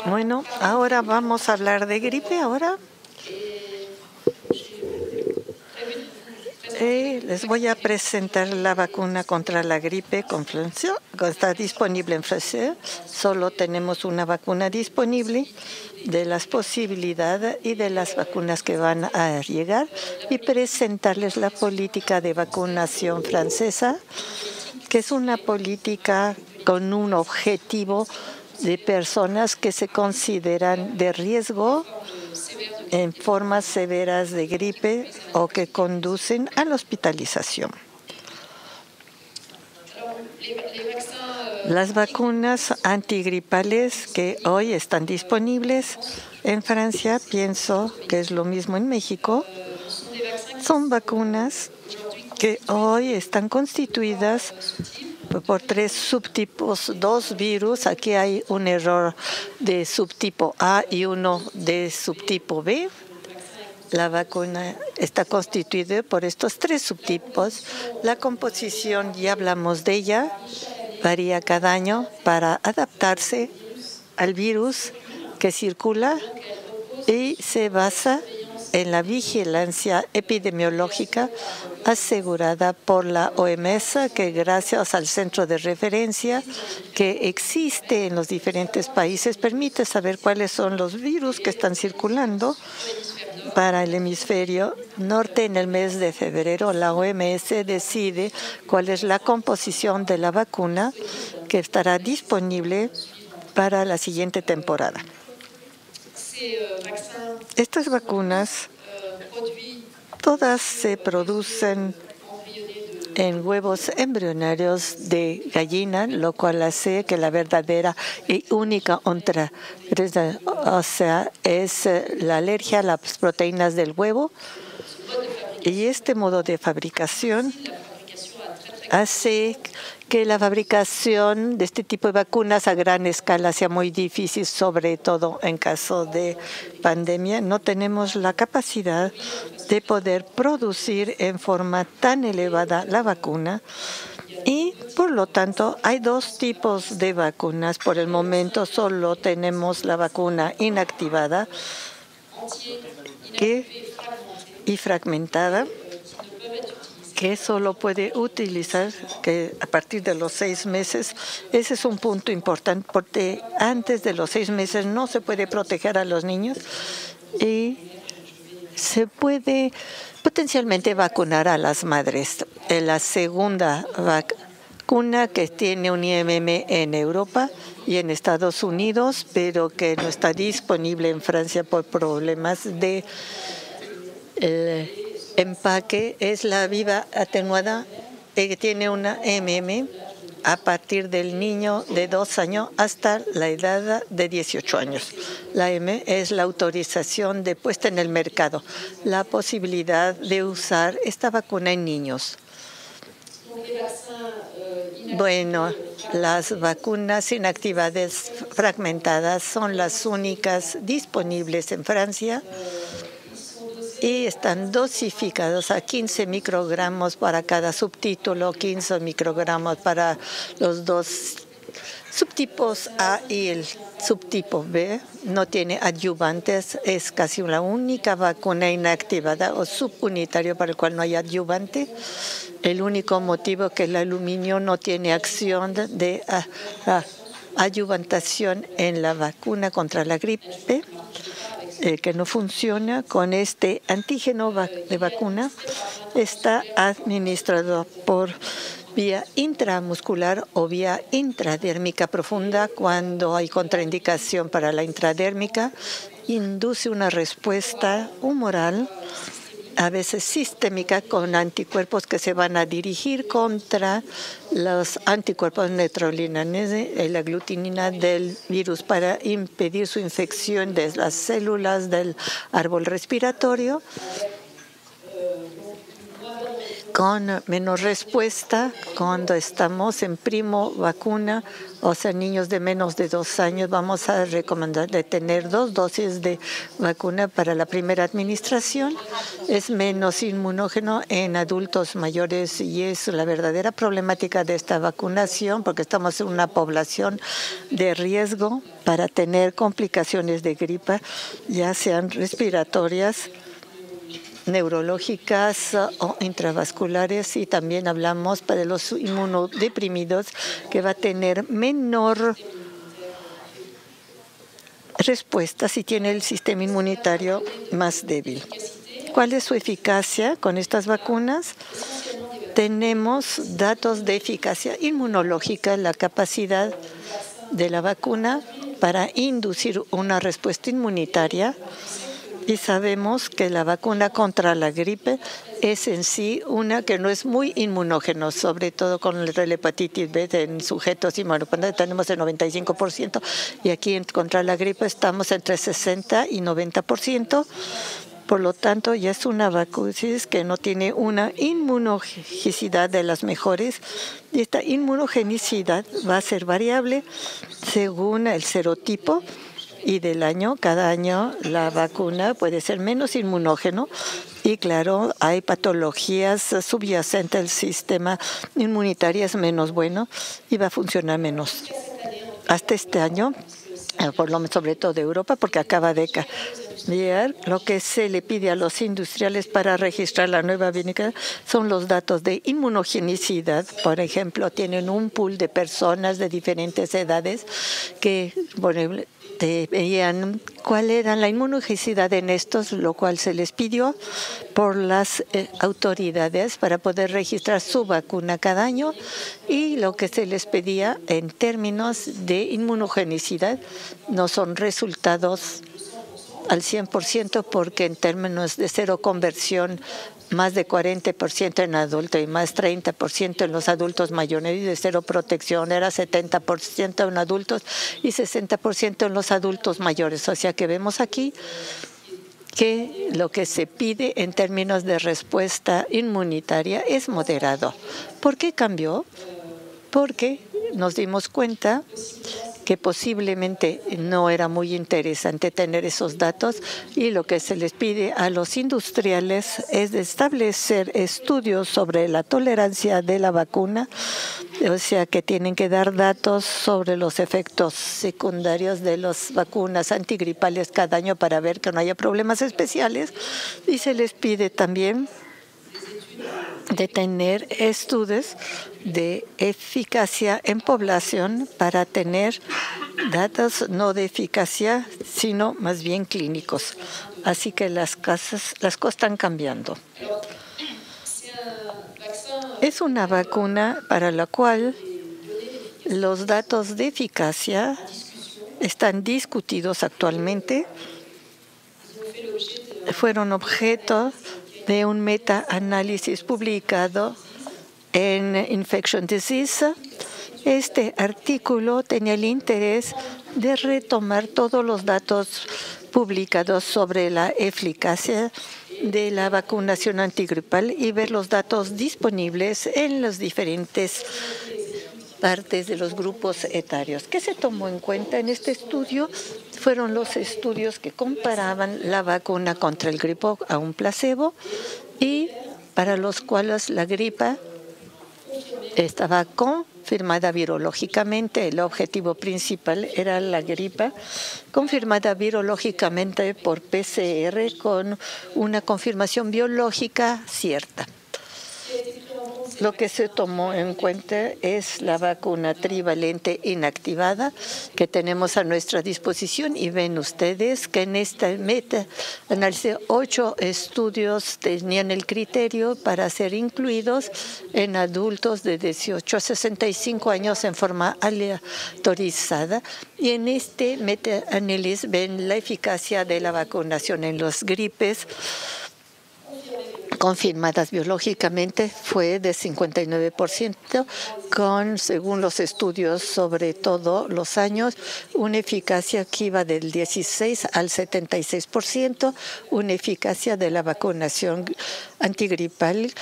Bueno, ahora vamos a hablar de gripe. Les voy a presentar la vacuna contra la gripe con Francia. Está disponible en Francia. Solo tenemos una vacuna disponible de las posibilidades y de las vacunas que van a llegar y presentarles la política de vacunación francesa, que es una política con un objetivo de personas que se consideran de riesgo en formas severas de gripe o que conducen a la hospitalización. Las vacunas antigripales que hoy están disponibles en Francia, pienso que es lo mismo en México, son vacunas que hoy están constituidas por 3 subtipos, 2 virus. Aquí hay un error de subtipo A y uno de subtipo B. La vacuna está constituida por estos 3 subtipos. La composición, ya hablamos de ella, varía cada año para adaptarse al virus que circula y se basa en la vigilancia epidemiológica asegurada por la OMS, que gracias al centro de referencia que existe en los diferentes países permite saber cuáles son los virus que están circulando. Para el hemisferio norte, en el mes de febrero, la OMS decide cuál es la composición de la vacuna que estará disponible para la siguiente temporada. Estas vacunas todas se producen en huevos embrionarios de gallina, lo cual hace que la verdadera y única es la alergia a las proteínas del huevo. Y este modo de fabricación hace que la fabricación de este tipo de vacunas a gran escala sea muy difícil, sobre todo en caso de pandemia. No tenemos la capacidad de poder producir en forma tan elevada la vacuna y, por lo tanto, hay 2 tipos de vacunas. Por el momento solo tenemos la vacuna inactivada y fragmentada, que solo puede utilizar que a partir de los 6 meses. Ese es un punto importante porque antes de los 6 meses no se puede proteger a los niños y se puede potencialmente vacunar a las madres. La segunda vacuna que tiene un IMM en Europa y en Estados Unidos, pero que no está disponible en Francia por problemas de empaque, es la Viva atenuada, que tiene una MM a partir del niño de 2 años hasta la edad de 18 años. La M es la autorización de puesta en el mercado, la posibilidad de usar esta vacuna en niños. Bueno, las vacunas inactivadas fragmentadas son las únicas disponibles en Francia y están dosificados a 15 microgramos para cada subtítulo, 15 microgramos para los 2 subtipos A y el subtipo B. No tiene adyuvantes, es casi la única vacuna inactivada o subunitario para el cual no hay adyuvante. El único motivo que el aluminio no tiene acción de adyuvantación en la vacuna contra la gripe, que no funciona con este antígeno de vacuna, está administrado por vía intramuscular o vía intradérmica profunda. Cuando hay contraindicación para la intradérmica, induce una respuesta humoral, a veces sistémica, con anticuerpos que se van a dirigir contra los anticuerpos neutralizantes, la aglutinina del virus, para impedir su infección de las células del árbol respiratorio. con menos respuesta cuando estamos en primo vacuna, o sea, niños de menos de 2 años. Vamos a recomendar de tener 2 dosis de vacuna para la primera administración. Es menos inmunógeno en adultos mayores y es la verdadera problemática de esta vacunación porque estamos en una población de riesgo para tener complicaciones de gripe, ya sean respiratorias, neurológicas o intravasculares, y también hablamos para los inmunodeprimidos que va a tener menor respuesta si tiene el sistema inmunitario más débil. ¿Cuál es su eficacia con estas vacunas? Tenemos datos de eficacia inmunológica, la capacidad de la vacuna para inducir una respuesta inmunitaria. Y sabemos que la vacuna contra la gripe es en sí una que no es muy inmunógeno, sobre todo con la hepatitis B en sujetos inmunodeprimidos tenemos el 95%, y aquí contra la gripe estamos entre 60 y 90%. Por lo tanto, ya es una vacuna que no tiene una inmunogenicidad de las mejores, y esta inmunogenicidad va a ser variable según el serotipo. Y del año, cada año la vacuna puede ser menos inmunógeno y claro, hay patologías subyacentes al sistema inmunitario, es menos bueno y va a funcionar menos. Hasta este año, por lo menos sobre todo de Europa, porque acaba de cambiar, lo que se le pide a los industriales para registrar la nueva vacuna son los datos de inmunogenicidad. Por ejemplo, tienen un pool de personas de diferentes edades que veían cuál era la inmunogenicidad en estos, lo cual se les pidió por las autoridades para poder registrar su vacuna cada año, y lo que se les pedía en términos de inmunogenicidad no son resultados al 100% porque en términos de cero conversión más de 40% en adultos y más 30% en los adultos mayores, y de cero protección era 70% en adultos y 60% en los adultos mayores. O sea que vemos aquí que lo que se pide en términos de respuesta inmunitaria es moderado. ¿Por qué cambió? Porque nos dimos cuenta que posiblemente no era muy interesante tener esos datos, y lo que se les pide a los industriales es de establecer estudios sobre la tolerancia de la vacuna, o sea que tienen que dar datos sobre los efectos secundarios de las vacunas antigripales cada año para ver que no haya problemas especiales, y se les pide también de tener estudios de eficacia en población para tener datos no de eficacia, sino más bien clínicos. Así que las cosas están cambiando. Es una vacuna para la cual los datos de eficacia están discutidos actualmente. Fueron objeto de un metaanálisis publicado en Infection Disease. Este artículo tenía el interés de retomar todos los datos publicados sobre la eficacia de la vacunación antigripal y ver los datos disponibles en las diferentes partes de los grupos etarios. ¿Qué se tomó en cuenta en este estudio? Fueron los estudios que comparaban la vacuna contra el gripo a un placebo, y para los cuales la gripa estaba confirmada virológicamente. El objetivo principal era la gripa confirmada virológicamente por PCR con una confirmación biológica cierta. Lo que se tomó en cuenta es la vacuna trivalente inactivada que tenemos a nuestra disposición, y ven ustedes que en esta meta-análisis 8 estudios tenían el criterio para ser incluidos en adultos de 18 a 65 años en forma aleatorizada, y en este meta-análisis ven la eficacia de la vacunación en los gripes confirmadas biológicamente fue de 59%, según los estudios sobre todo los años, una eficacia que iba del 16 al 76%, una eficacia de la vacunación antigripal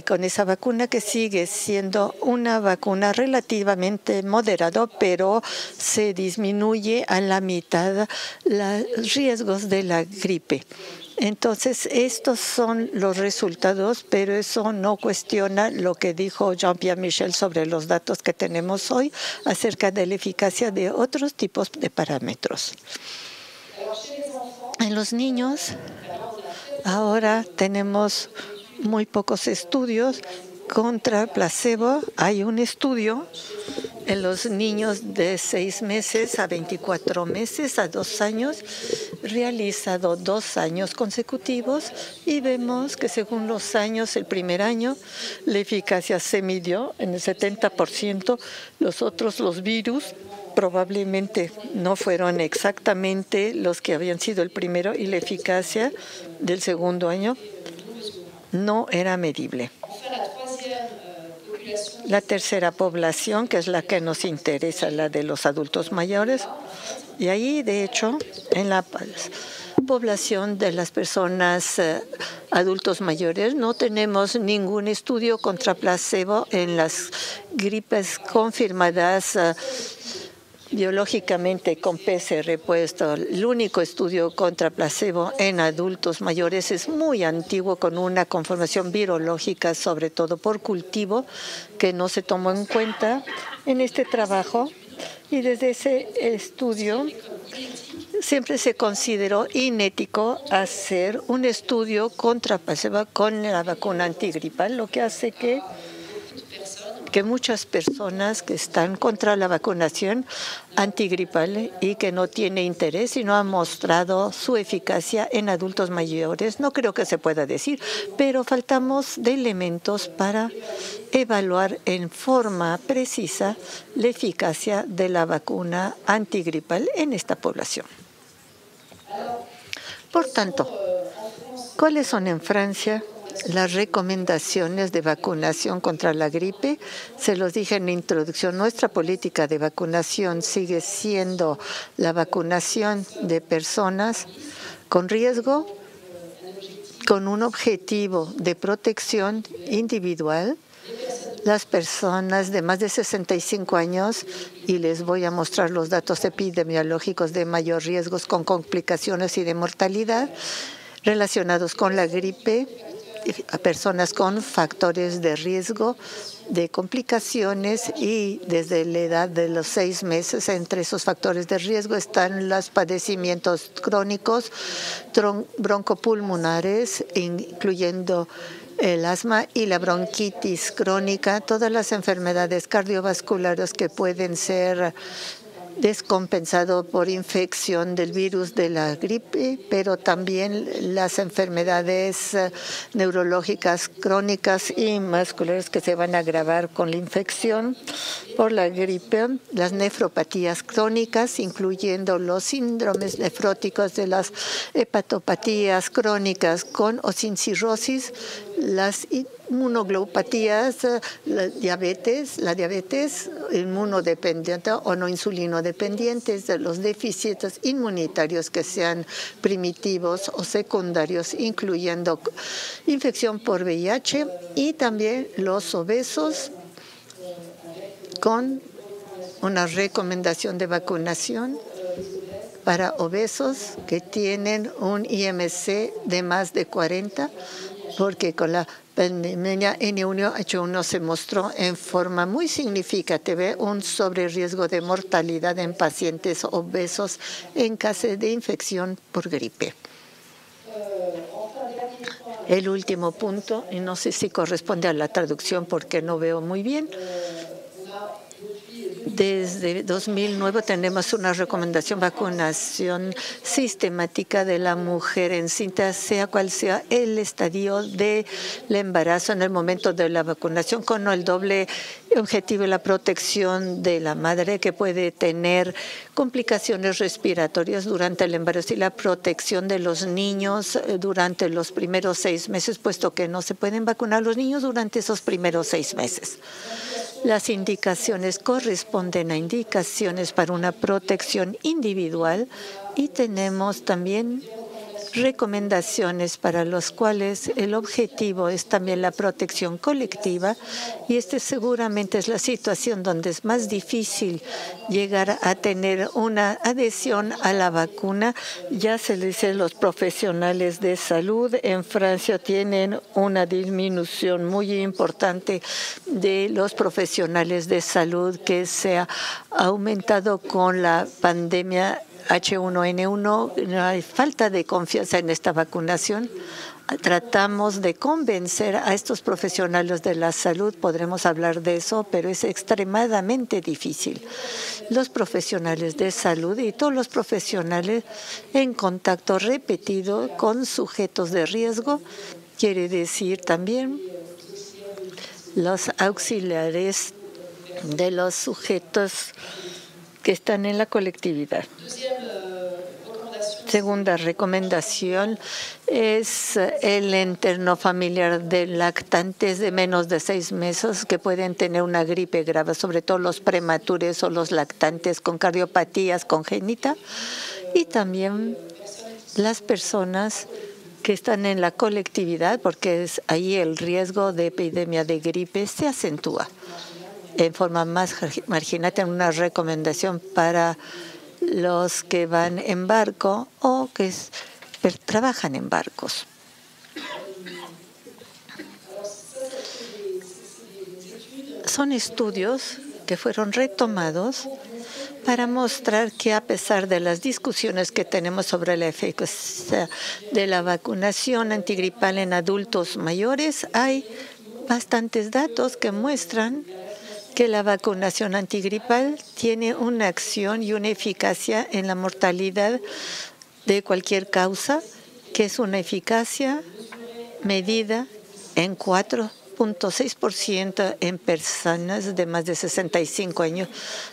con esa vacuna que sigue siendo una vacuna relativamente moderada, pero se disminuye a la mitad los riesgos de la gripe. Entonces, estos son los resultados, pero eso no cuestiona lo que dijo Jean-Pierre Michel sobre los datos que tenemos hoy acerca de la eficacia de otros tipos de parámetros. En los niños, ahora tenemos muy pocos estudios contra placebo. Hay un estudio en los niños de 6 meses a 24 meses a 2 años, realizado 2 años consecutivos, y vemos que según los años, el primer año, la eficacia se midió en el 70%, los virus probablemente no fueron exactamente los que habían sido el primero, y la eficacia del segundo año no era medible. La tercera población, que es la que nos interesa, la de los adultos mayores, y ahí, de hecho, en la población de las personas adultos mayores no tenemos ningún estudio contra placebo en las gripes confirmadas biológicamente con PCR puesto. El único estudio contra placebo en adultos mayores es muy antiguo, con una conformación virológica, sobre todo por cultivo, que no se tomó en cuenta en este trabajo. Y desde ese estudio siempre se consideró inético hacer un estudio contra placebo con la vacuna antigripal, lo que hace que muchas personas que están contra la vacunación antigripal y que no tiene interés y no han mostrado su eficacia en adultos mayores, no creo que se pueda decir, pero faltamos de elementos para evaluar en forma precisa la eficacia de la vacuna antigripal en esta población. Por tanto, ¿cuáles son en Francia las recomendaciones de vacunación contra la gripe? Se los dije en la introducción, nuestra política de vacunación sigue siendo la vacunación de personas con riesgo, con un objetivo de protección individual, las personas de más de 65 años, y les voy a mostrar los datos epidemiológicos de mayor riesgos con complicaciones y de mortalidad relacionados con la gripe, a personas con factores de riesgo de complicaciones, y desde la edad de los 6 meses entre esos factores de riesgo están los padecimientos crónicos broncopulmonares, incluyendo el asma y la bronquitis crónica, todas las enfermedades cardiovasculares que pueden ser descompensado por infección del virus de la gripe, pero también las enfermedades neurológicas crónicas y musculares que se van a agravar con la infección por la gripe, las nefropatías crónicas, incluyendo los síndromes nefróticos de las hepatopatías crónicas con o sin cirrosis, las inmunoglopatías, la diabetes inmunodependiente o no insulinodependientes, de los déficits inmunitarios que sean primitivos o secundarios, incluyendo infección por VIH, y también los obesos, con una recomendación de vacunación para obesos que tienen un IMC de más de 40, porque con la pandemia N1H1 se mostró en forma muy significativa un sobreriesgo de mortalidad en pacientes obesos en caso de infección por gripe. El último punto, y no sé si corresponde a la traducción porque no veo muy bien. Desde 2009 tenemos una recomendación vacunación sistemática de la mujer encinta, sea cual sea el estadio del embarazo en el momento de la vacunación, con el doble objetivo de la protección de la madre que puede tener complicaciones respiratorias durante el embarazo y la protección de los niños durante los primeros 6 meses, puesto que no se pueden vacunar los niños durante esos primeros 6 meses. Las indicaciones corresponden a indicaciones para una protección individual y tenemos también recomendaciones para los cuales el objetivo es también la protección colectiva, y seguramente es la situación donde es más difícil llegar a tener una adhesión a la vacuna. Ya se le dice, los profesionales de salud en Francia tienen una disminución muy importante de los profesionales de salud que se ha aumentado con la pandemia H1N1. No hay falta de confianza en esta vacunación. Tratamos de convencer a estos profesionales de la salud, podremos hablar de eso, pero es extremadamente difícil. Los profesionales de salud y todos los profesionales en contacto repetido con sujetos de riesgo, quiere decir también los auxiliares de los sujetos que están en la colectividad. Segunda recomendación es el entorno familiar de lactantes de menos de 6 meses que pueden tener una gripe grave, sobre todo los prematuros o los lactantes con cardiopatías congénitas, y también las personas que están en la colectividad, porque es ahí el riesgo de epidemia de gripe se acentúa en forma más marginal. En una recomendación para los que van en barco o que trabajan en barcos. Son estudios que fueron retomados para mostrar que, a pesar de las discusiones que tenemos sobre la eficacia de la vacunación antigripal en adultos mayores, hay bastantes datos que muestran que la vacunación antigripal tiene una acción y una eficacia en la mortalidad de cualquier causa, que es una eficacia medida en 4.6% en personas de más de 65 años,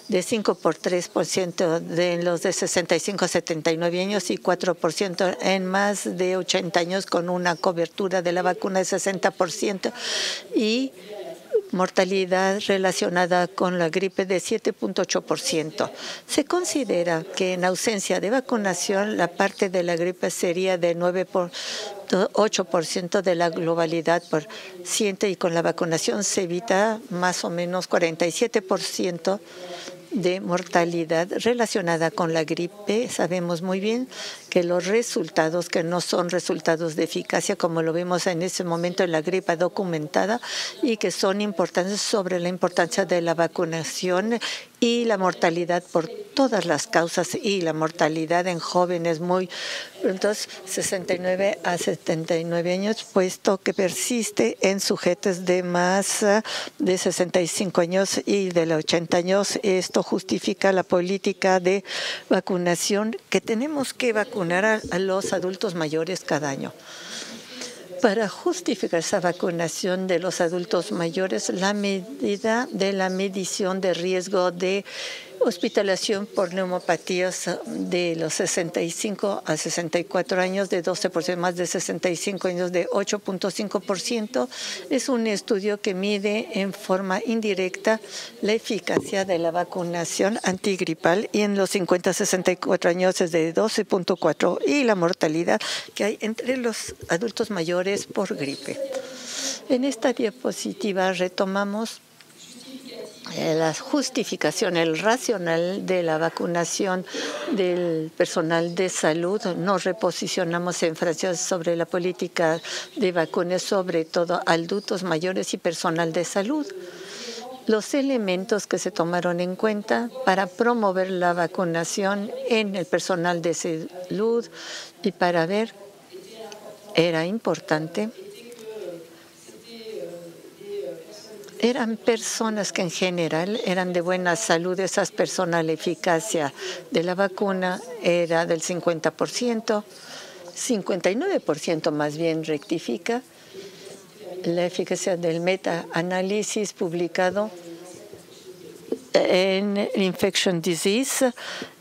de 5.3% de los de 65 a 79 años y 4% en más de 80 años, con una cobertura de la vacuna de 60% y mortalidad relacionada con la gripe de 7.8%. Se considera que en ausencia de vacunación la parte de la gripe sería de 9.8% de la globalidad por ciento, y con la vacunación se evita más o menos 47% de mortalidad relacionada con la gripe. Sabemos muy bien que los resultados, que no son resultados de eficacia como lo vimos en ese momento en la gripe documentada, y que son importantes sobre la importancia de la vacunación y la mortalidad por todas las causas, y la mortalidad en jóvenes muy prontos, 69 a 79 años, puesto que persiste en sujetos de más de 65 años y de los 80 años. Esto justifica la política de vacunación, que tenemos que vacunar a los adultos mayores cada año. Para justificar esa vacunación de los adultos mayores, la medida de la medición de riesgo de hospitalización por neumopatías de los 65 a 64 años, de 12%, más de 65 años, de 8.5%. Es un estudio que mide en forma indirecta la eficacia de la vacunación antigripal, y en los 50 a 64 años es de 12.4%, y la mortalidad que hay entre los adultos mayores por gripe. En esta diapositiva retomamos la justificación, el racional de la vacunación del personal de salud. Nos reposicionamos en Francia sobre la política de vacunas, sobre todo adultos mayores y personal de salud. Los elementos que se tomaron en cuenta para promover la vacunación en el personal de salud, y para ver, era importante eran personas que en general eran de buena salud. Esas personas, la eficacia de la vacuna era del 50%, 59% más bien rectifica. La eficacia del meta-análisis publicado en Infection Disease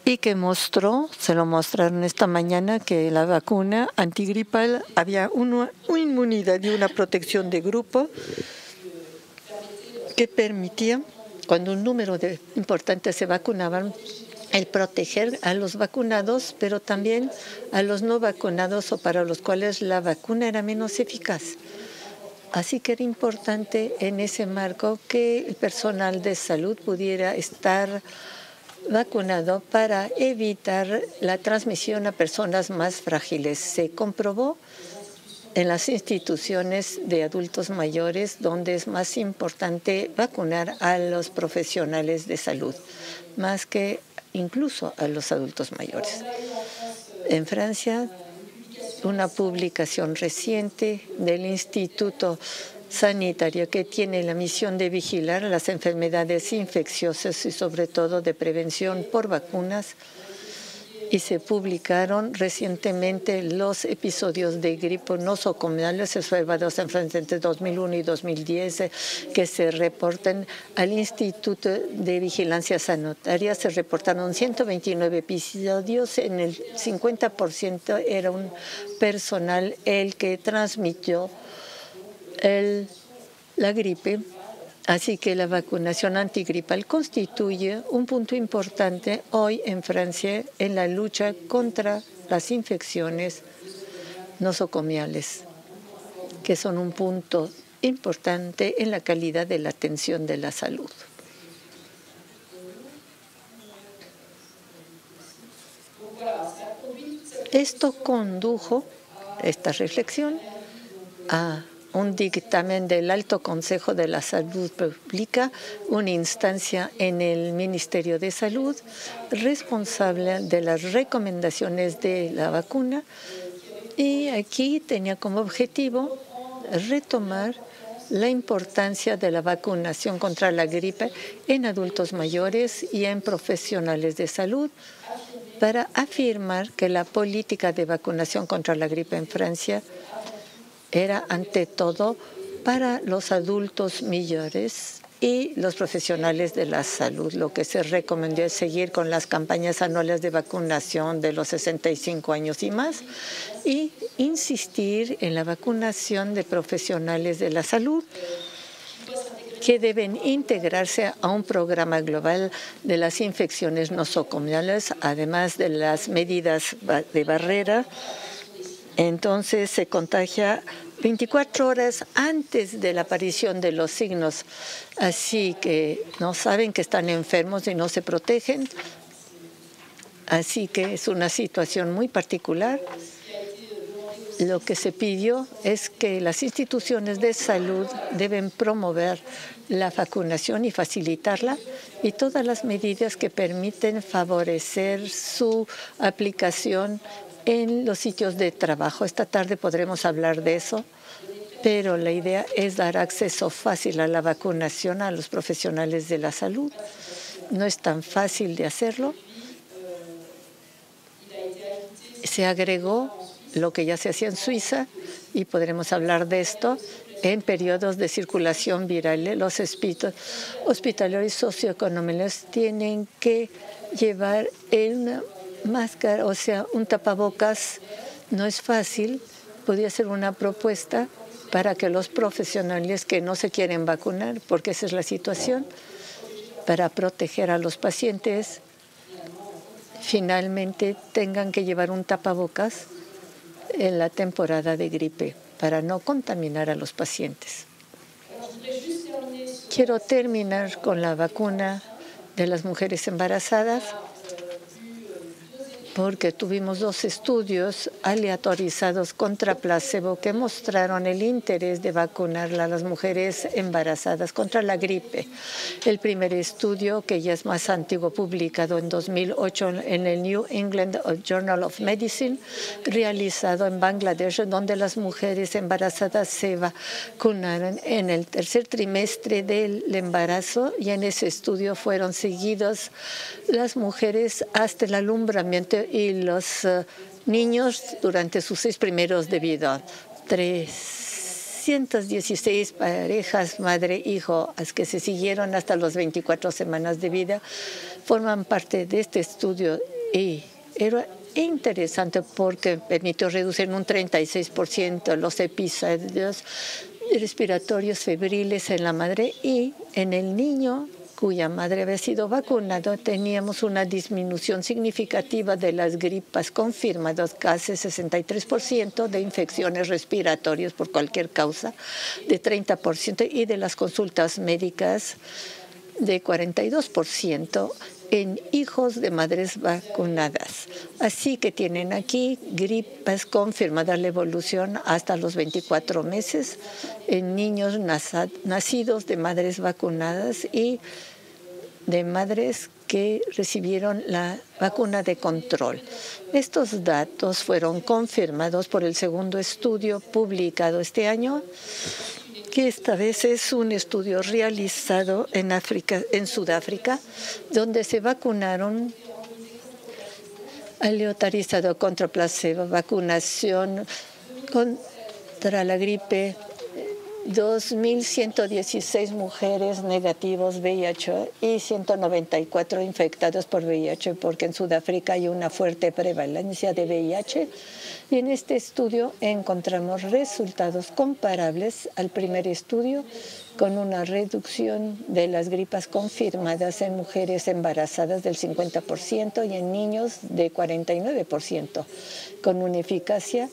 y que mostró, se lo mostraron esta mañana, que la vacuna antigripal había una inmunidad y una protección de grupo que permitía, cuando un número importante se vacunaban, el proteger a los vacunados, pero también a los no vacunados o para los cuales la vacuna era menos eficaz. Así que era importante en ese marco que el personal de salud pudiera estar vacunado para evitar la transmisión a personas más frágiles. Se comprobó en las instituciones de adultos mayores, donde es más importante vacunar a los profesionales de salud, más que incluso a los adultos mayores. En Francia, una publicación reciente del Instituto Sanitario que tiene la misión de vigilar las enfermedades infecciosas y sobre todo de prevención por vacunas, y se publicaron recientemente los episodios de gripe nosocomiales observados en Francia entre 2001 y 2010 que se reportan al Instituto de Vigilancia Sanitaria. Se reportaron 129 episodios, en el 50% era un personal el que transmitió la gripe. Así que la vacunación antigripal constituye un punto importante hoy en Francia en la lucha contra las infecciones nosocomiales, que son un punto importante en la calidad de la atención de la salud. Esto condujo, esta reflexión, a un dictamen del Alto Consejo de la Salud Pública, una instancia en el Ministerio de Salud responsable de las recomendaciones de la vacuna, y aquí tenía como objetivo retomar la importancia de la vacunación contra la gripe en adultos mayores y en profesionales de salud, para afirmar que la política de vacunación contra la gripe en Francia era ante todo para los adultos mayores y los profesionales de la salud. Lo que se recomendó es seguir con las campañas anuales de vacunación de los 65 años y más, y insistir en la vacunación de profesionales de la salud que deben integrarse a un programa global de las infecciones nosocomiales, además de las medidas de barrera. Entonces se contagia 24 horas antes de la aparición de los signos, así que no saben que están enfermos y no se protegen. Así que es una situación muy particular. Lo que se pidió es que las instituciones de salud deben promover la vacunación y facilitarla, y todas las medidas que permiten favorecer su aplicación en los sitios de trabajo. Esta tarde podremos hablar de eso, pero la idea es dar acceso fácil a la vacunación a los profesionales de la salud. No es tan fácil de hacerlo. Se agregó lo que ya se hacía en Suiza, y podremos hablar de esto en periodos de circulación viral. Los hospitalarios socioeconómicos tienen que llevar una máscara, o sea, un tapabocas. No es fácil. Podría ser una propuesta para que los profesionales que no se quieren vacunar, porque esa es la situación, para proteger a los pacientes, finalmente tengan que llevar un tapabocas en la temporada de gripe para no contaminar a los pacientes. Quiero terminar con la vacuna de las mujeres embarazadas. porque tuvimos 2 estudios aleatorizados contra placebo que mostraron el interés de vacunar a las mujeres embarazadas contra la gripe. El primer estudio, que ya es más antiguo, publicado en 2008 en el New England Journal of Medicine, realizado en Bangladesh, donde las mujeres embarazadas se vacunaron en el tercer trimestre del embarazo, y en ese estudio fueron seguidas las mujeres hasta el alumbramiento y los niños durante sus 6 primeros de vida. 316 parejas madre-hijo que se siguieron hasta las 24 semanas de vida forman parte de este estudio, y era interesante porque permitió reducir en un 36% los episodios respiratorios febriles en la madre, y en el niño cuya madre había sido vacunado, teníamos una disminución significativa de las gripas confirmadas, casi 63% de infecciones respiratorias por cualquier causa, de 30%, y de las consultas médicas de 42% en hijos de madres vacunadas. Así que tienen aquí gripas confirmadas, la evolución hasta los 24 meses en niños nacidos de madres vacunadas y de madres que recibieron la vacuna de control. Estos datos fueron confirmados por el segundo estudio publicado este año, que esta vez es un estudio realizado en Sudáfrica, donde se vacunaron aleatorizado contra placebo, vacunación contra la gripe, 2.116 mujeres negativos VIH y 194 infectados por VIH, porque en Sudáfrica hay una fuerte prevalencia de VIH. Y en este estudio encontramos resultados comparables al primer estudio, con una reducción de las gripas confirmadas en mujeres embarazadas del 50% y en niños de 49%, con una eficacia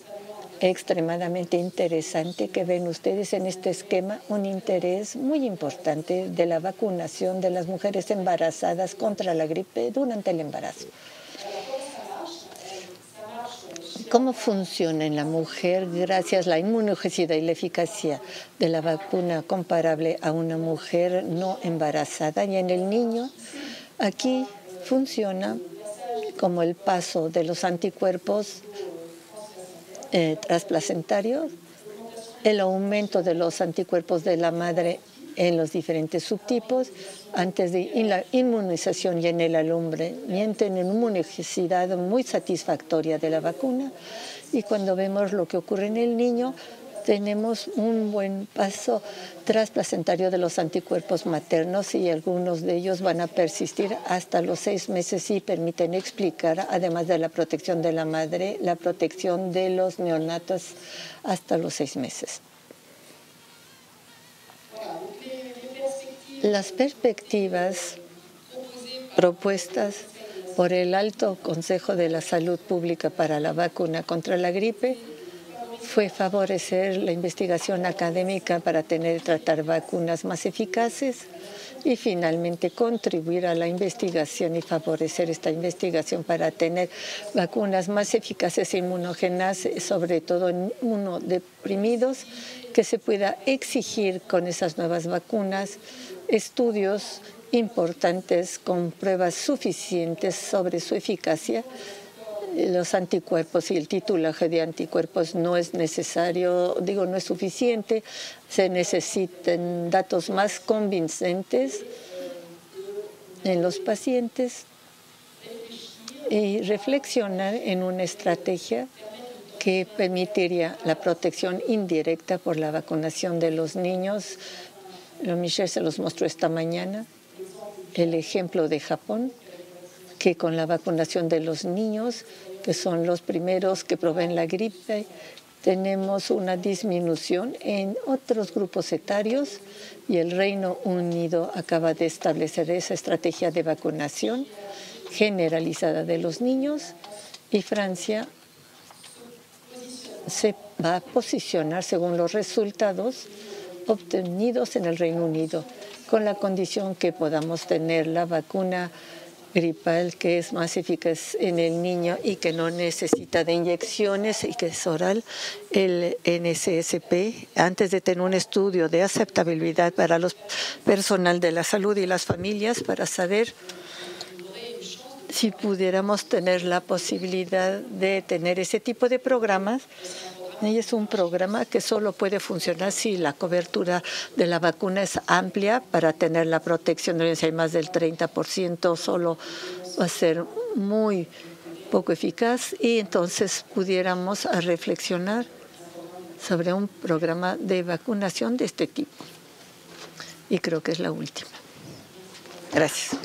extremadamente interesante que ven ustedes en este esquema, un interés muy importante de la vacunación de las mujeres embarazadas contra la gripe durante el embarazo. ¿Cómo funciona en la mujer gracias a la inmunogenicidad y la eficacia de la vacuna comparable a una mujer no embarazada? Y en el niño, aquí funciona como el paso de los anticuerpos transplacentarios, el aumento de los anticuerpos de la madre en los diferentes subtipos antes de la inmunización y en el alumbramiento, en una inmunogenicidad muy satisfactoria de la vacuna. Y cuando vemos lo que ocurre en el niño, tenemos un buen paso transplacentario de los anticuerpos maternos, y algunos de ellos van a persistir hasta los 6 meses y permiten explicar, además de la protección de la madre, la protección de los neonatos hasta los 6 meses. Las perspectivas propuestas por el Alto Consejo de la Salud Pública para la vacuna contra la gripe fue favorecer la investigación académica para tratar vacunas más eficaces, y finalmente contribuir a la investigación y favorecer esta investigación para tener vacunas más eficaces e inmunógenas, sobre todo en inmunodeprimidos, que se pueda exigir con esas nuevas vacunas estudios importantes con pruebas suficientes sobre su eficacia. Los anticuerpos y el titulaje de anticuerpos no es necesario, no es suficiente. Se necesitan datos más convincentes en los pacientes y reflexionar en una estrategia que permitiría la protección indirecta por la vacunación de los niños. Michelle se los mostró esta mañana, el ejemplo de Japón, que con la vacunación de los niños, que son los primeros que proveen la gripe, tenemos una disminución en otros grupos etarios, y el Reino Unido acaba de establecer esa estrategia de vacunación generalizada de los niños, y Francia se va a posicionar según los resultados obtenidos en el Reino Unido, con la condición que podamos tener la vacuna gripal que es más eficaz en el niño y que no necesita de inyecciones y que es oral, el NSSP, antes de tener un estudio de aceptabilidad para los personal de la salud y las familias para saber si pudiéramos tener la posibilidad de tener ese tipo de programas. Y es un programa que solo puede funcionar si la cobertura de la vacuna es amplia para tener la protección. Si hay más del 30%, solo va a ser muy poco eficaz y entonces pudiéramos reflexionar sobre un programa de vacunación de este tipo. Y creo que es la última. Gracias.